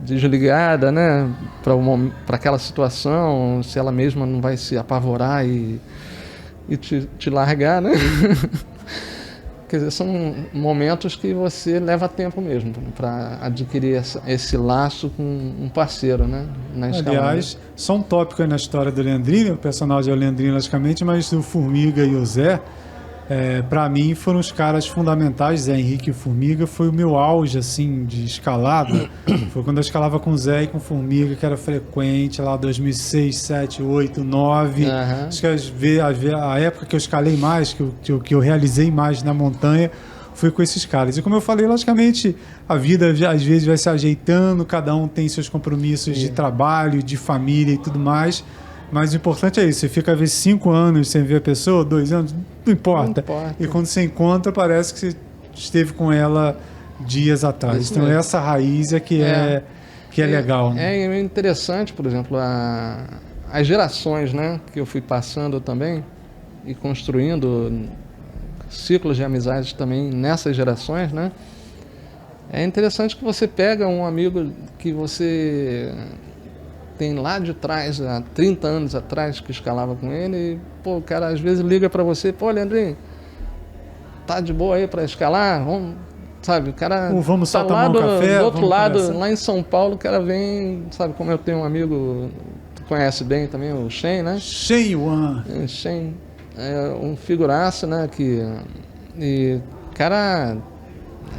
desligada, né, para aquela situação, se ela mesma não vai se apavorar e te largar, né? Quer dizer, são momentos que você leva tempo mesmo para adquirir esse laço com um parceiro, né? Na escalada. Aliás, só um tópico aí na história do Leandrinho, o personagem é o Leandrinho, logicamente, mas o Formiga e o Zé, para mim, foram os caras fundamentais. Zé Henrique e o Formiga foi o meu auge assim, de escalada. Foi quando eu escalava com o Zé e com o Formiga, que era frequente, lá 2006, 7, 8, 9. Acho que a época que eu escalei mais, que eu realizei mais na montanha, foi com esses caras. E como eu falei, logicamente, a vida às vezes vai se ajeitando, cada um tem seus compromissos de trabalho, de família e tudo mais. Mas o importante é isso, você fica às vezes 5 anos sem ver a pessoa, 2 anos, não importa. E quando você encontra, parece que você esteve com ela dias atrás. Isso então mesmo. Essa raiz é que é legal. Né? É interessante, por exemplo, as gerações, né, que eu fui passando também e construindo ciclos de amizades também nessas gerações, né? É interessante que você pega um amigo que você tem lá de trás, há 30 anos atrás, que escalava com ele, e, o cara às vezes liga para você, Leandrinho, tá de boa aí para escalar? Vamos, sabe, o cara vamos só tomar um café, do outro lado, conversar. Lá em São Paulo, o cara vem, sabe, como eu tenho um amigo, tu conhece bem também, o Shen, né? Shen, um figuraço, né, e, cara,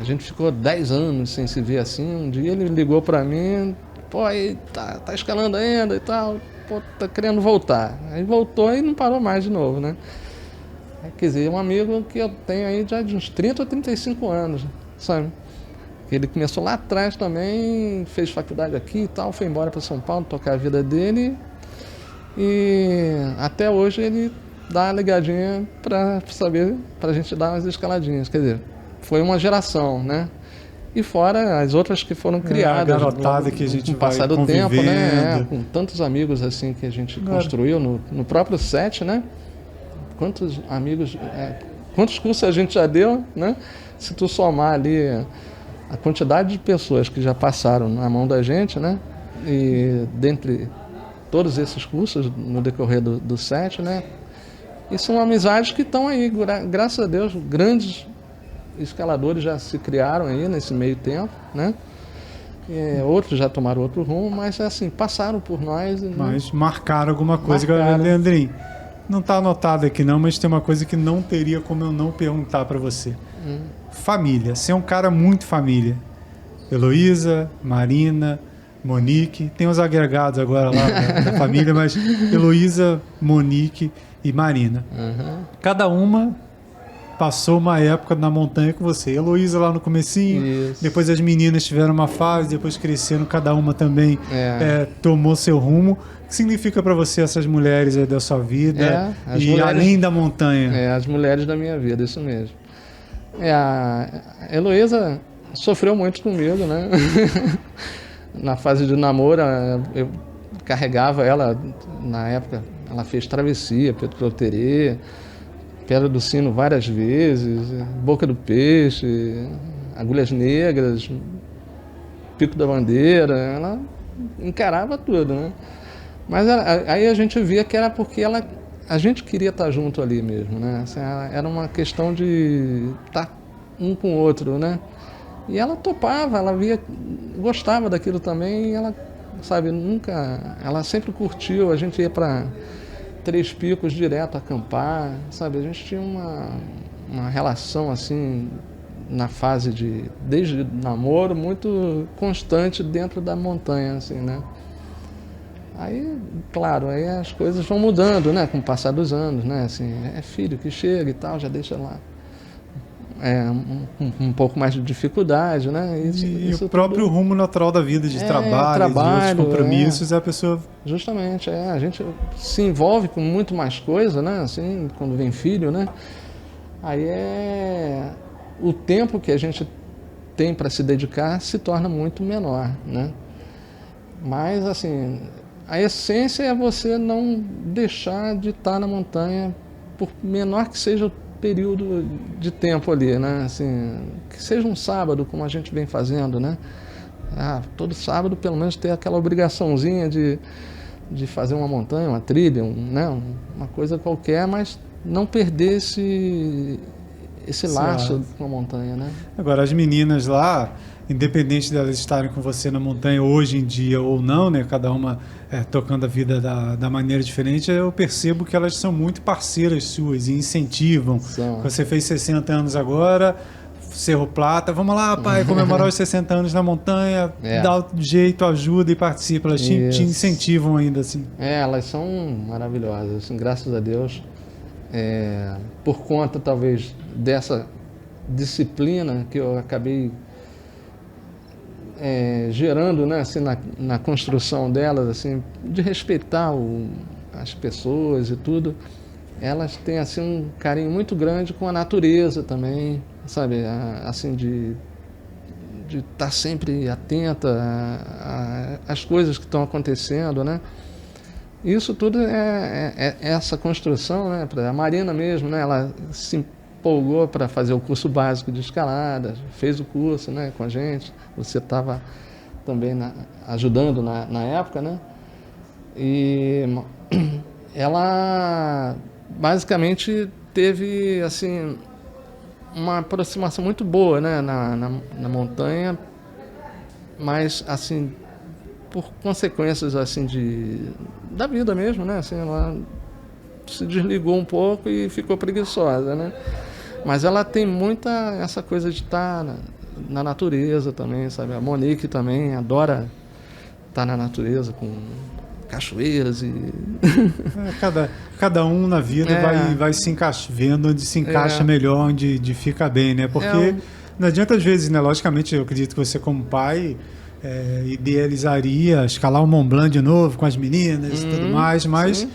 a gente ficou 10 anos sem se ver assim, um dia ele ligou para mim, aí tá escalando ainda e tal, tá querendo voltar. Aí voltou e não parou mais de novo, né? Quer dizer, é um amigo que eu tenho aí já de uns 30 ou 35 anos, sabe? Ele começou lá atrás também, fez faculdade aqui e tal, foi embora para São Paulo tocar a vida dele e até hoje ele dá uma ligadinha para saber, pra gente dar umas escaladinhas. Quer dizer, foi uma geração, né? E fora as outras que foram criadas. A garotada que a gente com o passar do convivendo. tempo, né? Com tantos amigos assim que a gente construiu no próprio set, né? Quantos amigos, quantos cursos a gente já deu, né? Se tu somar ali a quantidade de pessoas que já passaram na mão da gente, né? E dentre todos esses cursos no decorrer do set, né? E são amizades que estão aí, graças a Deus, grandes escaladores já se criaram aí nesse meio tempo, né? Outros já tomaram outro rumo, mas assim, passaram por nós. Mas marcaram alguma coisa. Leandrinho, não está anotado aqui não, mas tem uma coisa que não teria como eu não perguntar para você. Família. Você é um cara muito família. Heloísa, Marina, Monique. Tem os agregados agora lá da família, mas Heloísa, Monique e Marina. Cada uma passou uma época na montanha com você. Heloísa lá no comecinho, isso. Depois as meninas tiveram uma fase, depois cresceram, cada uma também tomou seu rumo. O que significa para você essas mulheres aí da sua vida e mulheres, além da montanha? As mulheres da minha vida, isso mesmo. A Heloísa sofreu muito comigo, né? Na fase de namoro, eu carregava ela, na época, ela fez travessia, Pedro Terê, Pedra do Sino várias vezes, Boca do Peixe, Agulhas Negras, Pico da Bandeira, ela encarava tudo, né? Mas aí a gente via que era porque a gente queria estar junto ali mesmo, né? Assim, era uma questão de estar um com o outro, né? E ela topava, ela gostava daquilo também, e ela, sabe, ela sempre curtiu, a gente ia para Três Picos direto acampar, sabe? A gente tinha uma relação assim na fase desde namoro muito constante dentro da montanha, assim, né? Aí, claro, aí as coisas vão mudando, né? Com o passar dos anos, né? Assim, filho que chega e tal, já deixa lá um pouco mais de dificuldade, né? Isso o próprio rumo natural da vida, de trabalho, de outros compromissos, a pessoa... Justamente, a gente se envolve com muito mais coisa, né? Assim, quando vem filho, né? Aí o tempo que a gente tem para se dedicar se torna muito menor, né? Mas, assim, a essência é você não deixar de estar na montanha, por menor que seja o período de tempo ali, né? Assim, que seja um sábado, como a gente vem fazendo, né? Todo sábado, pelo menos, ter aquela obrigaçãozinha de fazer uma montanha, uma trilha, uma coisa qualquer, mas não perder esse laço com a montanha, né? Agora, as meninas lá, independente delas estarem com você na montanha hoje em dia ou não, né? Cada uma tocando a vida da maneira diferente, eu percebo que elas são muito parceiras suas e incentivam. Você fez 60 anos agora, Cerro Plata, vamos lá, pai, comemorar os 60 anos na montanha, dá o jeito, ajuda e participa. Elas te incentivam ainda, assim. Elas são maravilhosas, assim, graças a Deus. Por conta, talvez, dessa disciplina que eu acabei gerando, né, assim, na construção delas, assim, de respeitar as pessoas e tudo, elas têm assim um carinho muito grande com a natureza também, sabe, assim, de estar sempre atenta às coisas que estão acontecendo, né? Isso tudo é essa construção, né? A Marina mesmo, né? Ela se empolgou para fazer o curso básico de escalada, fez o curso, né, com a gente. Você estava também ajudando na época, né? E ela basicamente teve assim uma aproximação muito boa, né, na montanha, mas assim por consequências assim da vida mesmo, né? Assim, ela se desligou um pouco e ficou preguiçosa, né? Mas ela tem muita essa coisa de estar na natureza também, sabe? A Monique também adora estar na natureza com cachoeiras e... Cada um na vida vai se vendo onde se encaixa melhor, onde fica bem, né? Porque não adianta às vezes, né? Logicamente, eu acredito que você como pai idealizaria escalar o Mont Blanc de novo com as meninas e tudo mais, mas... Sim.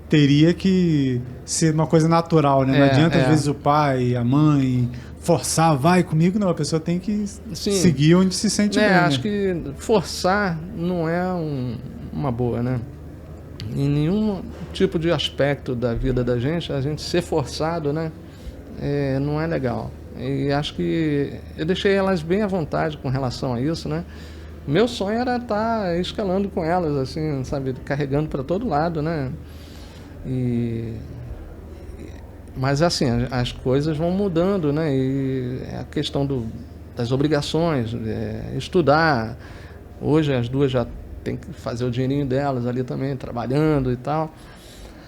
Teria que ser uma coisa natural, né? Não adianta, às vezes, o pai, a mãe forçar, vai comigo, não. A pessoa tem que Sim. seguir onde se sente bem. Acho né? que forçar não é uma boa, né? Em nenhum tipo de aspecto da vida da gente, a gente ser forçado, né? Não é legal. E acho que eu deixei elas bem à vontade com relação a isso, né? Meu sonho era estar escalando com elas, assim, sabe? Carregando para todo lado, né? Mas assim, as coisas vão mudando, né? E a questão das obrigações, estudar. Hoje as duas já têm que fazer o dinheirinho delas ali também, trabalhando e tal.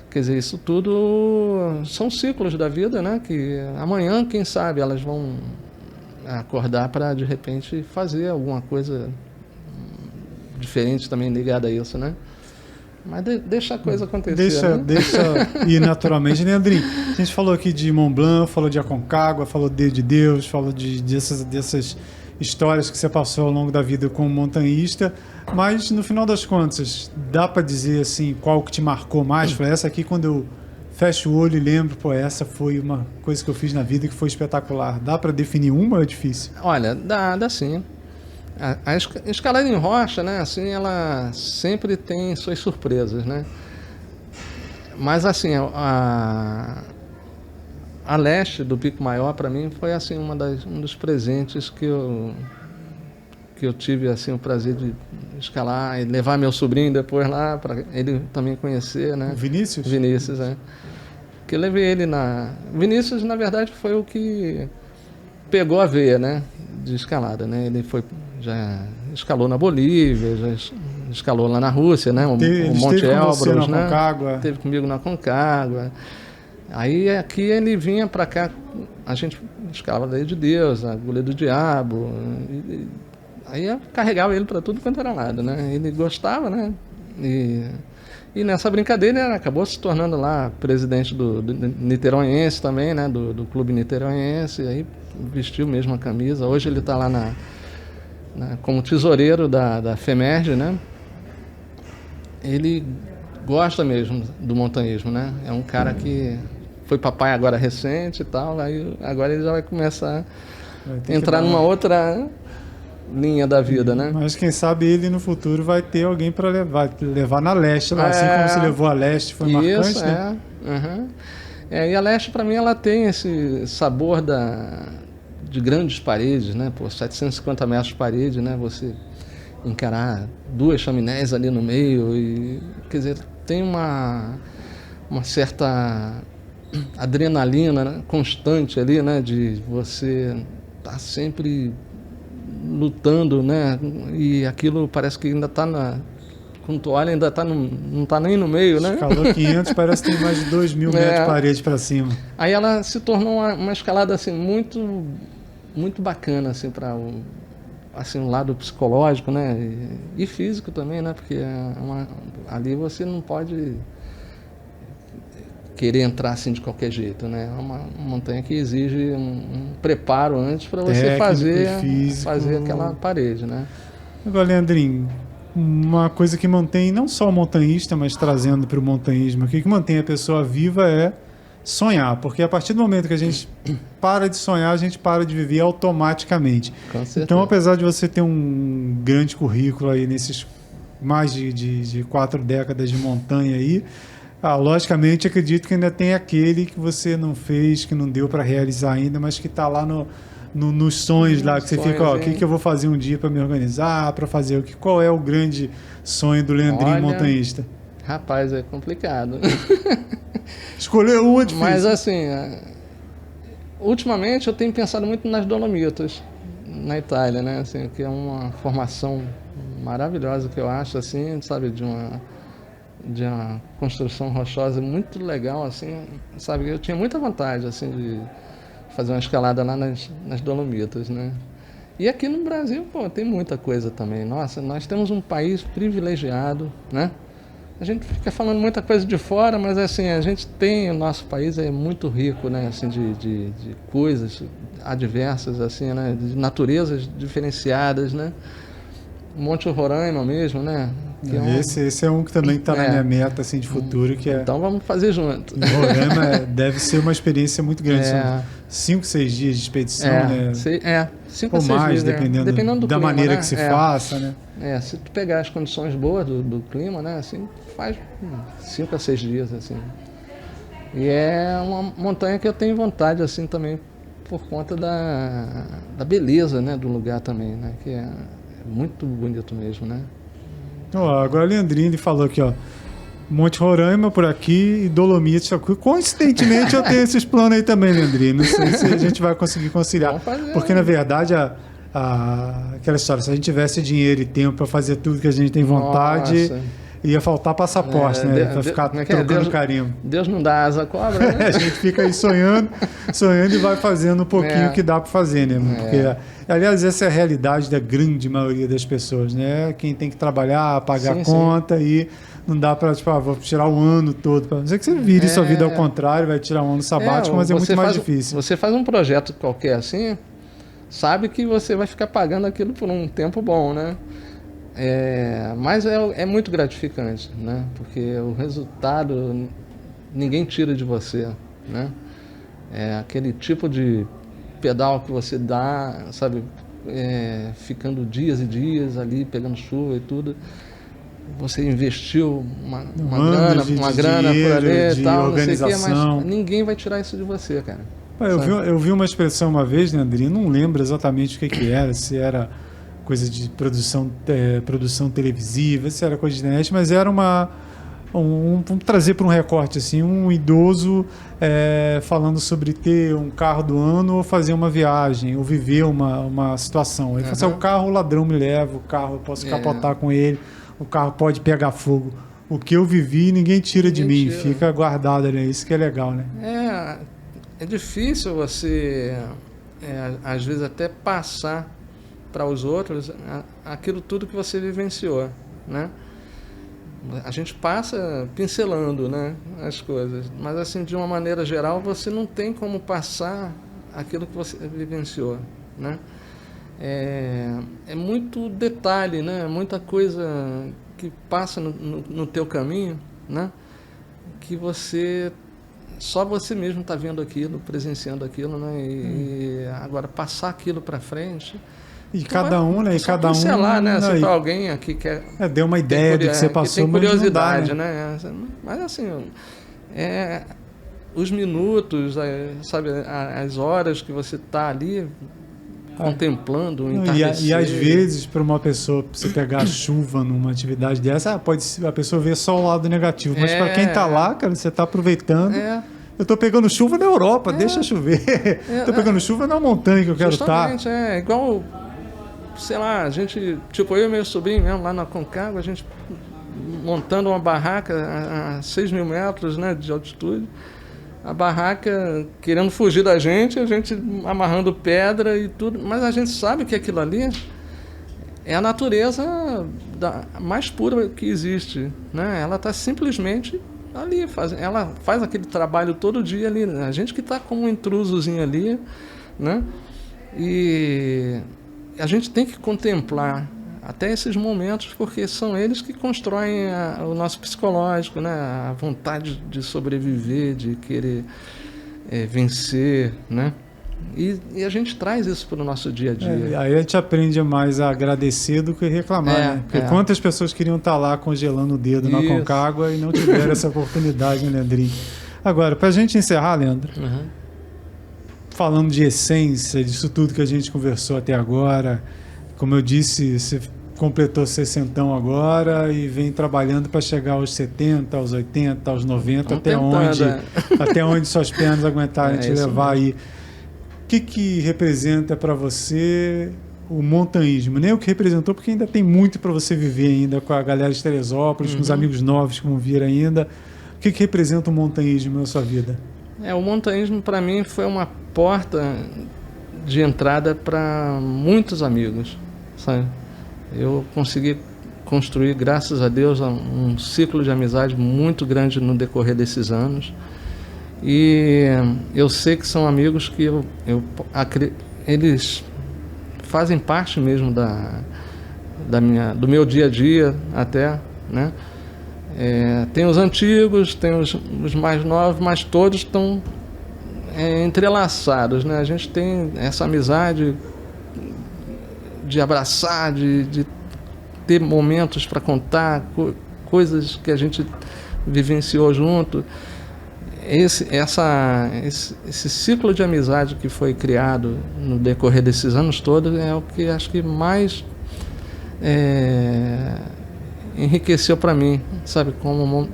Quer dizer, isso tudo são ciclos da vida, né? Que amanhã, quem sabe, elas vão acordar para, de repente, fazer alguma coisa diferente também ligada a isso, né? Mas deixa a coisa acontecer, Deixa ir naturalmente. Leandrinho, a gente falou aqui de Mont Blanc, falou de Aconcagua, falou de Deus, falou dessas histórias que você passou ao longo da vida como montanhista, mas no final das contas, dá para dizer assim, qual que te marcou mais? Foi essa aqui, quando eu fecho o olho e lembro, pô, essa foi uma coisa que eu fiz na vida que foi espetacular. Dá para definir uma ou é difícil? Olha, dá sim. A escalada em rocha, né, assim, ela sempre tem suas surpresas, né? Mas assim, a leste do Pico Maior, para mim, foi assim um dos presentes que eu tive assim o prazer de escalar e levar meu sobrinho depois lá para ele também conhecer, né? O Vinícius? Vinícius, que eu levei ele Vinícius, na verdade, foi o que pegou a veia, né, de escalada, né? Ele já escalou na Bolívia, já escalou lá na Rússia, né? O Monte Elbrus, né? Aconcagua. Teve comigo na Aconcagua. Aí aqui ele vinha para cá, a gente escalava a Lei de Deus, a Agulha do Diabo. Aí eu carregava ele para tudo quanto era lado, né? Ele gostava, né? E nessa brincadeira ele acabou se tornando lá presidente do Niteróiense também, né? Do Clube Niteróiense. Aí vestiu mesmo a camisa. Hoje ele está lá como tesoureiro da FEMERGE, né? Ele gosta mesmo do montanhismo, né? É um cara que foi papai agora recente e tal, aí agora ele já vai começar a entrar numa outra linha da vida, né? Mas quem sabe ele no futuro vai ter alguém para levar na leste, lá, assim como você levou a leste, foi marcante, isso, né? Uhum. E a leste, para mim, ela tem esse sabor de grandes paredes, né? Pô, 750 metros de parede, né? Você encarar 2 chaminés ali no meio e, quer dizer, tem uma certa adrenalina, né, constante ali, né? De você estar sempre lutando, né? E aquilo parece que ainda está quando tu olha, ainda não está nem no meio, né? Escalou 500, parece que tem mais de 2.000 metros de parede para cima. Aí ela se tornou uma escalada assim muito, muito bacana assim para um lado psicológico, né? E físico também, né? Porque ali você não pode querer entrar assim de qualquer jeito, né? É uma montanha que exige um preparo antes para você fazer aquela parede, né? Agora, Leandrinho, uma coisa que mantém não só o montanhista, mas trazendo para o montanhismo aqui, que mantém a pessoa viva é sonhar, porque a partir do momento que a gente para de sonhar, a gente para de viver automaticamente. Com certeza. Então, apesar de você ter um grande currículo aí nesses mais de 4 décadas de montanha aí, logicamente acredito que ainda tem aquele que você não fez, que não deu para realizar ainda, mas que está lá nos sonhos lá, que você fica, o que eu vou fazer um dia para me organizar, para fazer o que? Qual é o grande sonho do Leandrinho montanhista? Rapaz, é complicado. Escolher um é difícil. Mas assim, ultimamente eu tenho pensado muito nas Dolomitas, na Itália, né? Assim, que é uma formação maravilhosa que eu acho, assim, sabe, de uma construção rochosa muito legal, assim, sabe? Eu tinha muita vontade, assim, de fazer uma escalada lá nas Dolomitas, né? E aqui no Brasil, pô, tem muita coisa também. Nossa, nós temos um país privilegiado, né? A gente fica falando muita coisa de fora, mas assim, a gente tem, o nosso país é muito rico, né? Assim, de coisas adversas, assim, né? De naturezas diferenciadas, né? Monte Roraima mesmo, né? Esse é um que também está na minha meta assim, de futuro, que é... Então vamos fazer junto. Roraima deve ser uma experiência muito grande. São 5, 6 dias de expedição, né? 5 ou a 6 mais, dias, dependendo do da clima, maneira né? que se faça, né? Se tu pegar as condições boas do clima, né? Assim, faz 5 a 6 dias, assim. E é uma montanha que eu tenho vontade, assim, também, por conta da beleza, né? Do lugar também, né? Que é muito bonito mesmo, né? Agora o Leandrinho, ele falou aqui, Monte Roraima por aqui e Dolomites. Coincidentemente eu tenho esses planos aí também, Leandrinho. Não sei se a gente vai conseguir conciliar. Porque, na verdade, aquela história, se a gente tivesse dinheiro e tempo para fazer tudo que a gente tem vontade, ia faltar passaporte, né? Para ficar trocando carimbo. Deus não dá asa à cobra, né? A gente fica aí sonhando e vai fazendo um pouquinho o que dá para fazer, né? Porque, aliás, essa é a realidade da grande maioria das pessoas, né? Quem tem que trabalhar, pagar conta e não dá para, tipo, vou tirar o ano todo. Não sei que você vire sua vida ao contrário, vai tirar um ano sabático, mas é muito mais difícil. Você faz um projeto qualquer assim, sabe que você vai ficar pagando aquilo por um tempo bom, né? Mas é muito gratificante, né? Porque o resultado ninguém tira de você, né? É aquele tipo de pedal que você dá, sabe? Ficando dias e dias ali, pegando chuva e tudo. Você investiu uma grana por ali e tal, não sei o quê, mas ninguém vai tirar isso de você, cara. Eu vi uma expressão uma vez, né, Andrinho? Não lembro exatamente o que era, se era coisa de produção televisiva, se era coisa de internet, mas era vamos trazer para um recorte assim, um idoso falando sobre ter um carro do ano ou fazer uma viagem, ou viver uma situação. Ele fala assim, o carro, o ladrão me leva, o carro eu posso capotar com ele, o carro pode pegar fogo. O que eu vivi, ninguém tira de mim, fica guardado ali, isso que é legal, né? É difícil você, às vezes, até passar para os outros aquilo tudo que você vivenciou, né? A gente passa pincelando, né, as coisas, mas assim, de uma maneira geral, você não tem como passar aquilo que você vivenciou, né? É muito detalhe, né? Muita coisa que passa no teu caminho, né? Que só você mesmo está vendo aquilo, presenciando aquilo, né? E agora passar aquilo para frente. E cada um, né? Né? Assim, para alguém aqui que deu uma ideia do que você passou, tem curiosidade, mas não dá, né? Mas assim, os minutos, sabe, as horas que você está ali contemplando o entardecer. E às vezes, para uma pessoa, você pegar chuva numa atividade dessa, a pessoa vê só o lado negativo. Mas para quem está lá, cara, você está aproveitando. Eu estou pegando chuva na Europa, deixa chover. Estou pegando chuva na montanha que eu quero estar. É igual, sei lá, a gente, tipo, eu e meu sobrinho mesmo, lá na Concagua, a gente montando uma barraca a 6.000 metros, né, de altitude. A barraca querendo fugir da gente, a gente amarrando pedra e tudo, mas a gente sabe que aquilo ali é a natureza mais pura que existe, né? Ela está simplesmente ali, ela faz aquele trabalho todo dia ali, a gente que está como um intrusozinho ali, né? E a gente tem que contemplar até esses momentos, porque são eles que constroem o nosso psicológico, né? A vontade de sobreviver, de querer vencer, né? E a gente traz isso para o nosso dia a dia. Aí a gente aprende mais a agradecer do que reclamar, né? Porque quantas pessoas queriam estar lá congelando o dedo na Concagua e não tiveram essa oportunidade, né, Leandrinho? Agora, para a gente encerrar, Leandro, falando de essência, disso tudo que a gente conversou até agora, como eu disse, você completou 60 agora e vem trabalhando para chegar aos 70, aos 80, aos 90, até onde suas pernas aguentarem te levar aí. O que representa para você o montanhismo? Nem o que representou, porque ainda tem muito para você viver ainda com a galera de Teresópolis, com os amigos novos que vão vir ainda. O que representa o montanhismo na sua vida? O montanhismo para mim foi uma porta de entrada para muitos amigos, sabe? Eu consegui construir, graças a Deus, um ciclo de amizade muito grande no decorrer desses anos. E eu sei que são amigos que eles fazem parte mesmo do meu dia a dia até, né? Tem os antigos, tem os mais novos, mas todos estão entrelaçados, né? A gente tem essa amizade de abraçar, de ter momentos para contar, coisas que a gente vivenciou junto. Esse ciclo de amizade que foi criado no decorrer desses anos todos é o que acho que mais enriqueceu para mim, sabe, como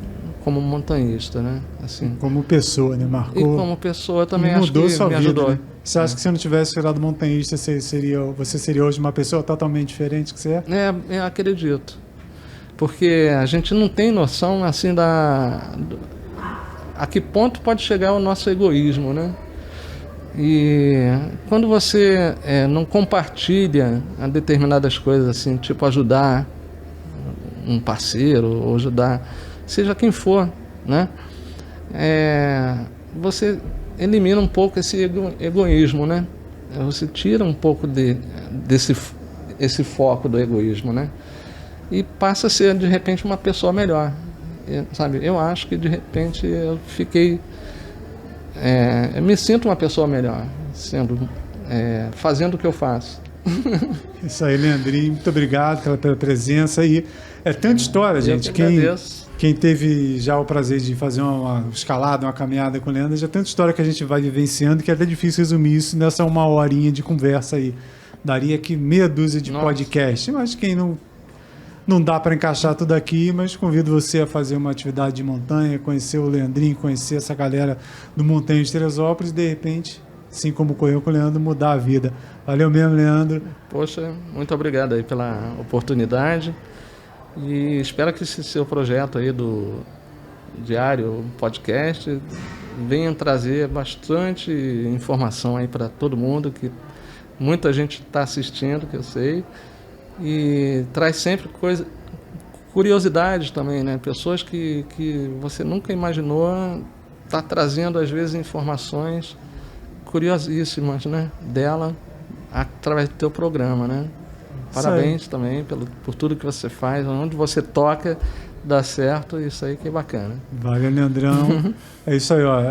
montanhista, né? Assim, como pessoa, né? Marcou. E como pessoa também acho mudou que sua me vida, ajudou. né? Você acha que se não tivesse virado montanhista, você seria hoje uma pessoa totalmente diferente que você é? Eu acredito. Porque a gente não tem noção assim a que ponto pode chegar o nosso egoísmo, né? E quando você não compartilha determinadas coisas, assim, tipo ajudar um parceiro, ou ajudar, seja quem for, né? Você elimina um pouco esse egoísmo, né? Você tira um pouco esse foco do egoísmo, né? E passa a ser, de repente, uma pessoa melhor. Sabe? Eu acho que, de repente, eu me sinto uma pessoa melhor, fazendo o que eu faço. Isso aí, Leandrinho. Muito obrigado pela presença. E é tanta história, gente. Quem teve já o prazer de fazer uma escalada, uma caminhada com o Leandro, já tanta história que a gente vai vivenciando que é até difícil resumir isso nessa 1 horinha de conversa aí. Daria aqui meia dúzia de podcast. Mas quem não dá para encaixar tudo aqui, mas convido você a fazer uma atividade de montanha, conhecer o Leandrinho, conhecer essa galera do Montanha de Teresópolis e, de repente, assim como ocorreu com o Leandro, mudar a vida. Valeu mesmo, Leandro. Poxa, muito obrigado aí pela oportunidade e espero que esse seu projeto aí do Diário Podcast venha trazer bastante informação aí para todo mundo, que muita gente está assistindo, que eu sei, e traz sempre curiosidades também, né? Pessoas que você nunca imaginou tá trazendo às vezes informações curiosíssimas, né? Dela através do teu programa, né? Parabéns também por tudo que você faz, onde você toca dá certo, isso aí que é bacana. Valeu, Leandrão. É isso aí, ó.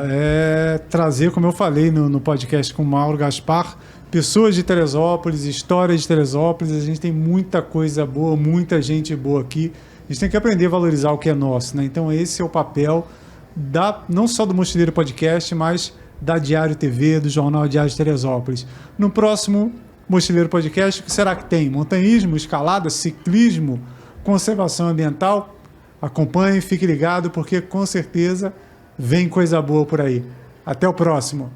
Trazer, como eu falei no podcast com o Mauro Gaspar, pessoas de Teresópolis, histórias de Teresópolis. A gente tem muita coisa boa, muita gente boa aqui. A gente tem que aprender a valorizar o que é nosso, né? Então esse é o papel não só do Mochileiro Podcast, mas da Diário TV, do Jornal Diário de Teresópolis. No próximo Mochileiro Podcast, o que será que tem? Montanhismo, escalada, ciclismo, conservação ambiental? Acompanhe, fique ligado, porque com certeza vem coisa boa por aí. Até o próximo.